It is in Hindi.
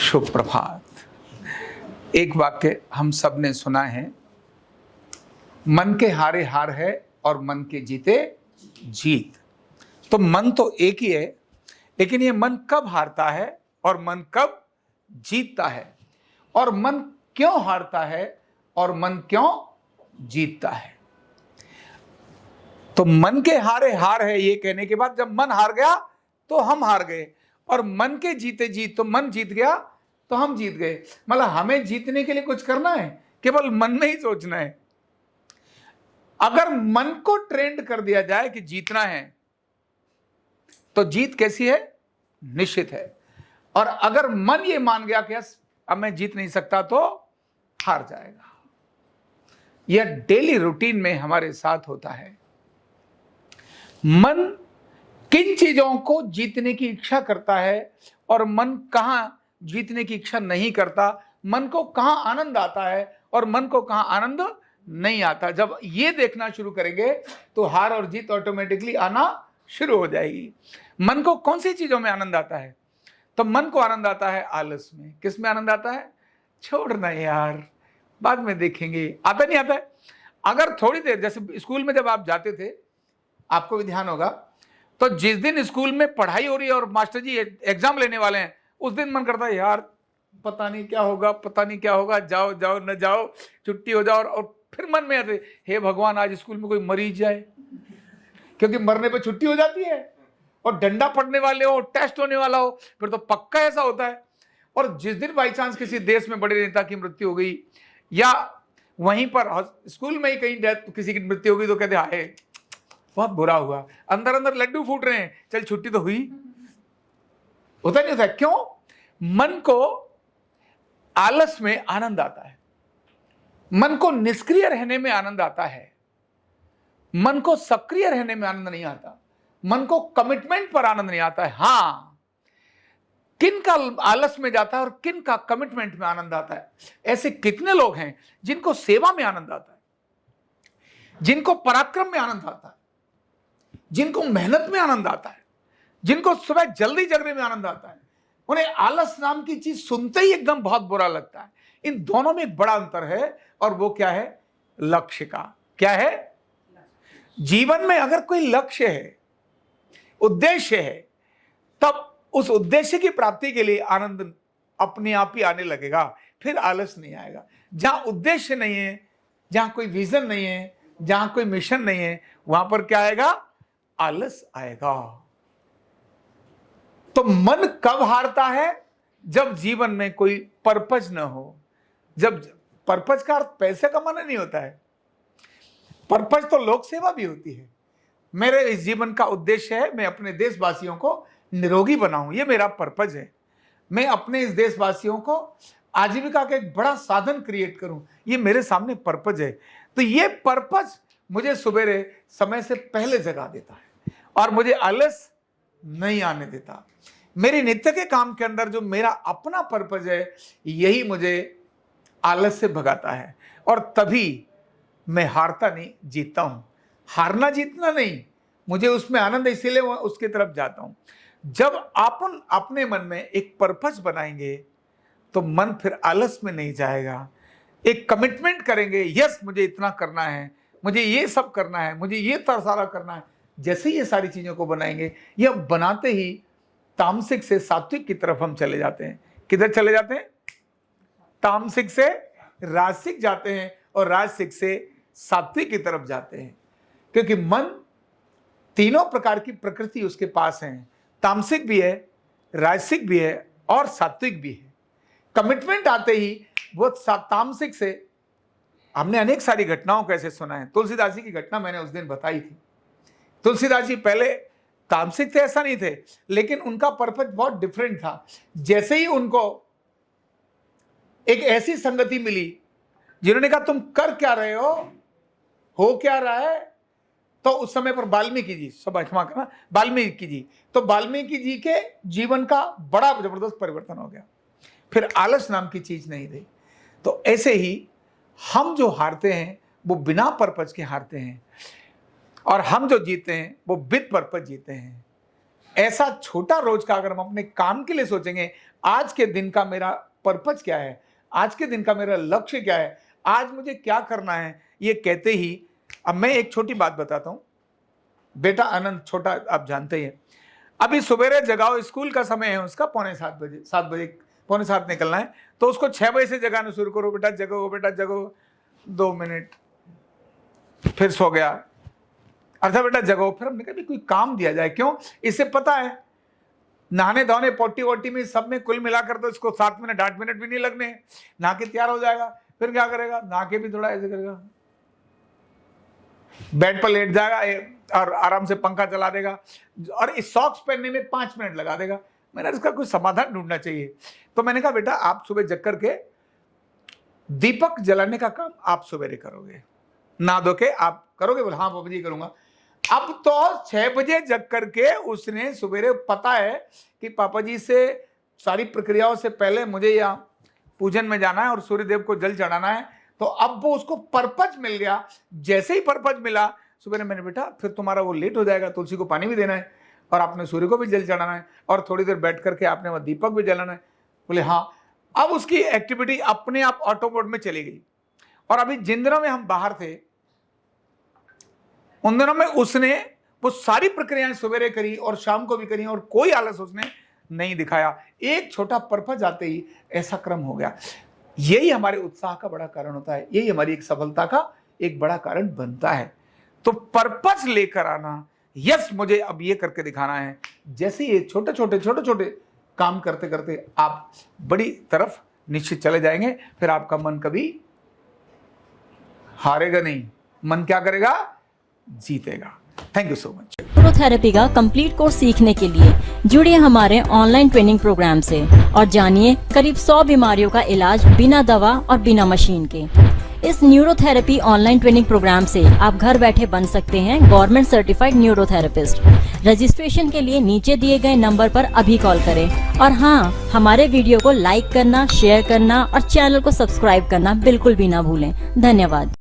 शुभ प्रभात। एक वाक्य हम सब ने सुना है, मन के हारे हार है और मन के जीते जीत। तो मन तो एक ही है, लेकिन ये मन कब हारता है और मन कब जीतता है, और मन क्यों हारता है और मन क्यों जीतता है। तो मन के हारे हार है ये कहने के बाद जब मन हार गया तो हम हार गए, और मन के जीते जीत, तो मन जीत गया तो हम जीत गए। मतलब हमें जीतने के लिए कुछ करना है, केवल मन में ही सोचना है। अगर मन को ट्रेंड कर दिया जाए कि जीतना है तो जीत कैसी है, निश्चित है। और अगर मन ये मान गया कि अब मैं जीत नहीं सकता तो हार जाएगा। यह डेली रूटीन में हमारे साथ होता है। मन किन चीजों को जीतने की इच्छा करता है और मन कहां जीतने की इच्छा नहीं करता, मन को कहां आनंद आता है और मन को कहां आनंद नहीं आता। जब ये देखना शुरू करेंगे तो हार और जीत ऑटोमेटिकली आना शुरू हो जाएगी। मन को कौन सी चीजों में आनंद आता है, तो मन को आनंद आता है आलस में। किस में आनंद आता है, छोड़ना यार बाद में देखेंगे, आता नहीं आता है। अगर थोड़ी देर, जैसे स्कूल में जब आप जाते थे, आपको भी ध्यान होगा, तो जिस दिन स्कूल में पढ़ाई हो रही है और मास्टर जी एग्जाम लेने वाले हैं, उस दिन मन करता है यार पता नहीं क्या होगा, पता नहीं क्या होगा, जाओ जाओ न जाओ, छुट्टी हो जाओ। और फिर मन में आते, हे भगवान आज स्कूल में कोई मरीज जाए, क्योंकि मरने पे छुट्टी हो जाती है, और डंडा पड़ने वाले हो, टेस्ट होने वाला हो, फिर तो पक्का ऐसा होता है। और जिस दिन बाई चांस किसी देश में बड़े नेता की मृत्यु हो गई, या वहीं पर स्कूल में ही कहीं डेथ किसी की मृत्यु हो गई, तो कहते हाय बहुत बुरा हुआ, अंदर अंदर लड्डू फूट रहे हैं, चल छुट्टी तो हुई। होता नहीं होता, क्यों? मन को आलस में आनंद आता है, मन को निष्क्रिय रहने में आनंद आता है, मन को सक्रिय रहने में आनंद नहीं आता, मन को कमिटमेंट पर आनंद नहीं आता है। हां, किन का आलस में जाता है और किन का कमिटमेंट में आनंद आता है। ऐसे कितने लोग हैं जिनको सेवा में आनंद आता है, जिनको पराक्रम में आनंद आता है, जिनको मेहनत में आनंद आता है, जिनको सुबह जल्दी जगने में आनंद आता है। उन्हें आलस नाम की चीज सुनते ही एकदम बहुत बुरा लगता है। इन दोनों में एक बड़ा अंतर है, और वो क्या है, लक्ष्य का। क्या है? जीवन में अगर कोई लक्ष्य है, उद्देश्य है, तब उस उद्देश्य की प्राप्ति के लिए आनंद अपने आप ही आने लगेगा, फिर आलस नहीं आएगा। जहां उद्देश्य नहीं है, जहां कोई विजन नहीं है, जहां कोई मिशन नहीं है, वहां पर क्या आएगा, आलस आएगा। तो मन कब हारता है, जब जीवन में कोई पर्पज न हो। जब पर्पज का अर्थ पैसे कमाना नहीं होता है, पर्पज तो लोक सेवा भी होती है। मेरे इस जीवन का उद्देश्य है मैं अपने देशवासियों को निरोगी बनाऊं, ये मेरा पर्पज है। मैं अपने इस देशवासियों को आजीविका का एक बड़ा साधन क्रिएट करूं, ये मेरे सामने पर्पज है। तो ये पर्पज मुझे सुबह समय से पहले जगा देता है और मुझे आलस नहीं आने देता। मेरे नित्य के काम के अंदर जो मेरा अपना पर्पज है, यही मुझे आलस से भगाता है, और तभी मैं हारता नहीं, जीतता हूं। हारना जीतना नहीं, मुझे उसमें आनंद है, इसीलिए मैं उसकी तरफ जाता हूं। जब अपन अपने मन में एक पर्पज बनाएंगे तो मन फिर आलस में नहीं जाएगा। एक कमिटमेंट करेंगे, यस मुझे इतना करना है, मुझे ये सब करना है, मुझे ये सारा करना है। जैसे ये सारी चीजों को बनाएंगे, यह बनाते ही तामसिक से सात्विक की तरफ हम चले जाते हैं। किधर चले जाते हैं? तामसिक से राजसिक जाते हैं, और राजसिक से सात्विक की तरफ जाते हैं। क्योंकि मन तीनों प्रकार की प्रकृति उसके पास है, तामसिक भी है, राजसिक भी है और सात्विक भी है। कमिटमेंट आते ही वो तामसिक से, हमने अनेक सारी घटनाओं को ऐसे सुना है। तुलसीदास जी की घटना मैंने उस दिन बताई थी। तुलसीदास जी पहले तामसिक थे ऐसा नहीं थे, लेकिन उनका पर्पज बहुत डिफरेंट था। जैसे ही उनको एक ऐसी संगति मिली जिन्होंने कहा तुम कर क्या रहे हो क्या रहा है, तो उस समय पर वाल्मीकि जी, सब क्षमा करना, वाल्मीकि जी, तो वाल्मीकि जी के जीवन का बड़ा जबरदस्त परिवर्तन हो गया। फिर आलस नाम की चीज नहीं रही। तो ऐसे ही हम जो हारते हैं वो बिना पर्पज के हारते हैं, और हम जो जीते हैं वो विद पर्पज जीते हैं। ऐसा छोटा रोज का अगर हम अपने काम के लिए सोचेंगे, आज के दिन का मेरा पर्पज क्या है, आज के दिन का मेरा लक्ष्य क्या है, आज मुझे क्या करना है, ये कहते ही अब मैं एक छोटी बात बताता हूं। बेटा आनंद छोटा, आप जानते ही हैं, अभी सवेरे जगाओ, स्कूल का समय है उसका 6:45, 7 बजे 6:45 निकलना है, तो उसको 6 बजे से जगाना शुरू करो, बेटा जगो 2 मिनट, फिर सो गया, अच्छा बेटा जगो, फिर हमने कहा कोई काम दिया जाए। क्यों? इससे पता है नहाने धोने पोटी वोटी में सब में कुल मिलाकर तो इसको 7 मिनट 8 मिनट भी नहीं लगने, नहा के तैयार हो जाएगा। फिर क्या करेगा? नहा के भी थोड़ा ऐसे करेगा, बेड पर लेट जाएगा और आराम से पंखा चला देगा, और इस सॉक्स पहनने में 5 मिनट लगा देगा। मैंने इसका कोई समाधान ढूंढना चाहिए। तो मैंने कहा बेटा आप सुबह जग करके दीपक जलाने का काम आप सवेरे करोगे, नहा धो के आप करोगे? बोले हाँ बाबा जी करूंगा। अब तो 6 बजे जग करके उसने सवेरे, पता है कि पापा जी से सारी प्रक्रियाओं से पहले मुझे यहाँ पूजन में जाना है और सूर्यदेव को जल चढ़ाना है, तो अब वो उसको पर्पज मिल गया। जैसे ही पर्पज मिला सुबह मैंने, बेटा फिर तुम्हारा वो लेट हो जाएगा, तुलसी को पानी भी देना है और आपने सूर्य को भी जल चढ़ाना है और थोड़ी देर बैठ करके आपने वह दीपक भी जलाना है। बोले हाँ। अब उसकी एक्टिविटी अपने आप ऑटो मोड में चली गई। और अभी जिन दिनों में हम बाहर थे उन दिनों में उसने वो सारी प्रक्रियाएं सवेरे करी और शाम को भी करी और कोई आलस उसने नहीं दिखाया। एक छोटा पर्पज आते ही ऐसा क्रम हो गया। यही हमारे उत्साह का बड़ा कारण होता है, यही हमारी एक सफलता का एक बड़ा कारण बनता है। तो पर्पज लेकर आना, यस मुझे अब ये करके दिखाना है, जैसे ये छोटे छोटे काम करते करते आप बड़ी तरफ निश्चित चले जाएंगे। फिर आपका मन कभी हारेगा नहीं, मन क्या करेगा? जीतेगा। Thank you so much. Neurotherapy का कंप्लीट कोर्स सीखने के लिए जुड़िए हमारे ऑनलाइन ट्रेनिंग प्रोग्राम से और जानिए करीब 100 बीमारियों का इलाज बिना दवा और बिना मशीन के। इस न्यूरोथेरेपी ऑनलाइन ट्रेनिंग प्रोग्राम से आप घर बैठे बन सकते हैं गवर्नमेंट सर्टिफाइड न्यूरोथेरेपिस्ट। रजिस्ट्रेशन के लिए नीचे दिए गए नंबर पर अभी कॉल करें। और हाँ, हमारे वीडियो को लाइक करना, शेयर करना और चैनल को सब्सक्राइब करना बिल्कुल भी ना भूलें। धन्यवाद।